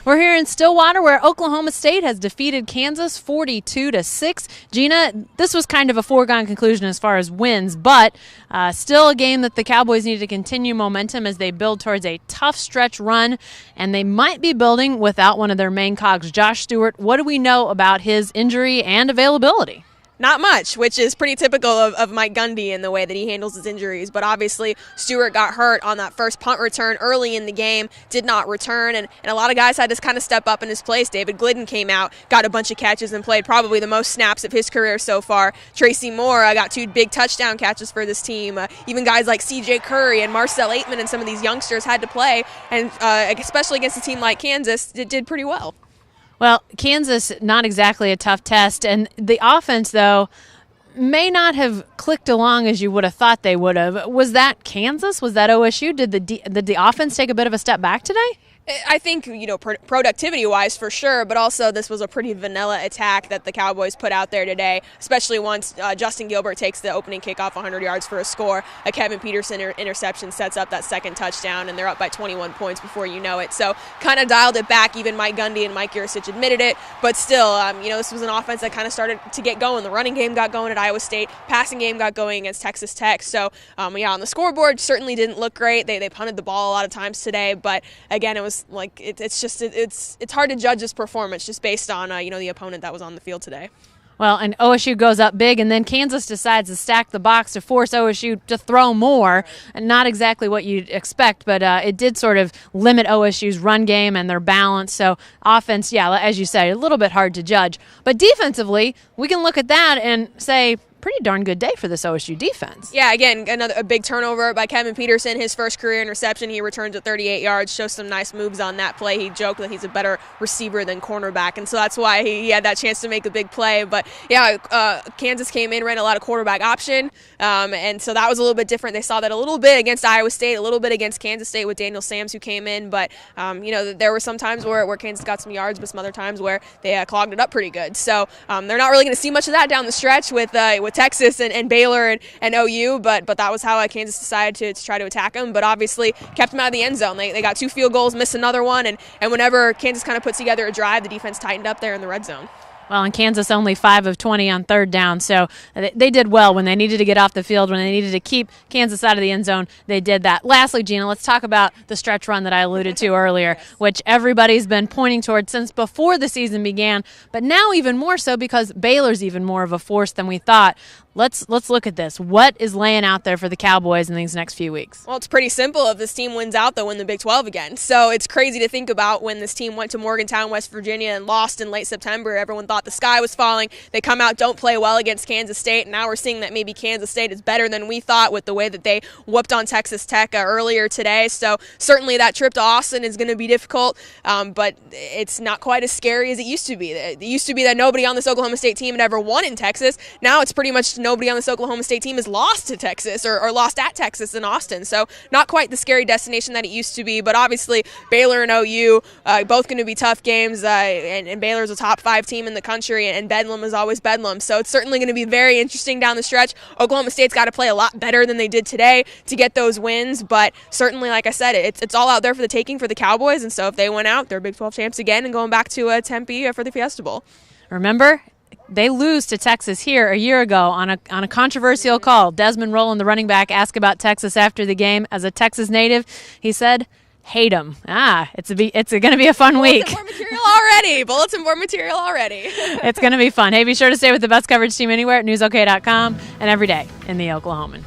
We're here in Stillwater where Oklahoma State has defeated Kansas 42-6. Gina, this was kind of a foregone conclusion as far as wins, but still a game that the Cowboys need to continue momentum as they build towards a tough stretch run, and they might be building without one of their main cogs. Josh Stewart, what do we know about his injury and availability? Not much, which is pretty typical of Mike Gundy in the way that he handles his injuries. But obviously, Stewart got hurt on that first punt return early in the game, did not return, and a lot of guys had to kind of step up in his place. David Glidden came out, got a bunch of catches, and played probably the most snaps of his career so far. Tracy Moore got 2 big touchdown catches for this team. Even guys like C.J. Curry and Marcel Aitman and some of these youngsters had to play, and especially against a team like Kansas, it did pretty well. Well, Kansas, not exactly a tough test, and the offense, though, may not have clicked along as you would have thought they would have. Was that Kansas? Was that OSU? Did the offense take a bit of a step back today? I think, productivity-wise for sure, but also this was a pretty vanilla attack that the Cowboys put out there today, especially once Justin Gilbert takes the opening kickoff 100 yards for a score. A Kevin Peterson interception sets up that second touchdown, and they're up by 21 points before you know it. So kind of dialed it back. Even Mike Gundy and Mike Yurcich admitted it, but still, this was an offense that kind of started to get going. The running game got going at Iowa State. Passing game got going against Texas Tech. So, on the scoreboard, certainly didn't look great. They punted the ball a lot of times today, but again, it was like it's hard to judge this performance just based on the opponent that was on the field today. Well, and OSU goes up big, and then Kansas decides to stack the box to force OSU to throw more. And not exactly what you'd expect, but it did sort of limit OSU's run game and their balance. So offense, yeah, as you said, a little bit hard to judge. But defensively, we can look at that and say, pretty darn good day for this OSU defense. Yeah, again, a big turnover by Kevin Peterson, his first career interception. He returns at 38 yards, shows some nice moves on that play. He joked that he's a better receiver than cornerback, and so that's why he had that chance to make a big play. But, yeah, Kansas came in, ran a lot of quarterback option, and so that was a little bit different. They saw that a little bit against Iowa State, a little bit against Kansas State with Daniel Sams who came in, but, there were some times where Kansas got some yards, but some other times where they clogged it up pretty good. So they're not really going to see much of that down the stretch with Texas and Baylor and OU, but that was how Kansas decided to try to attack them, but obviously kept them out of the end zone. They got 2 field goals, missed another one, and whenever Kansas kind of put together a drive, the defense tightened up there in the red zone. Well, and Kansas only 5 of 20 on third down, so they did well when they needed to get off the field, when they needed to keep Kansas out of the end zone. They did that. Lastly, Gina, let's talk about the stretch run that I alluded to earlier, which everybody's been pointing towards since before the season began, but now even more so because Baylor's even more of a force than we thought. Let's look at this. What is laying out there for the Cowboys in these next few weeks? Well, it's pretty simple. If this team wins out, they'll win the Big 12 again. So it's crazy to think about when this team went to Morgantown, West Virginia, and lost in late September. Everyone thought the sky was falling. They come out, don't play well against Kansas State, and now we're seeing that maybe Kansas State is better than we thought with the way that they whooped on Texas Tech earlier today. So certainly that trip to Austin is going to be difficult, but it's not quite as scary as it used to be. It used to be that nobody on this Oklahoma State team had ever won in Texas. Now it's pretty much nobody on this Oklahoma State team has lost to Texas or lost at Texas in Austin. So not quite the scary destination that it used to be, but obviously Baylor and OU, both going to be tough games, and Baylor's a top 5 team in the country, and Bedlam is always Bedlam. So it's certainly going to be very interesting down the stretch. Oklahoma State's got to play a lot better than they did today to get those wins, but certainly, like I said, it's all out there for the taking for the Cowboys, and so if they win out, they're Big 12 champs again and going back to Tempe for the Fiesta Bowl. Remember, they lose to Texas here a year ago on a controversial call. Desmond Rowland, the running back, asked about Texas after the game. As a Texas native, he said, hate them. It's going to be a fun week. Bulletin board material already. It's going to be fun. Hey, be sure to stay with the best coverage team anywhere at newsok.com and every day in the Oklahoman.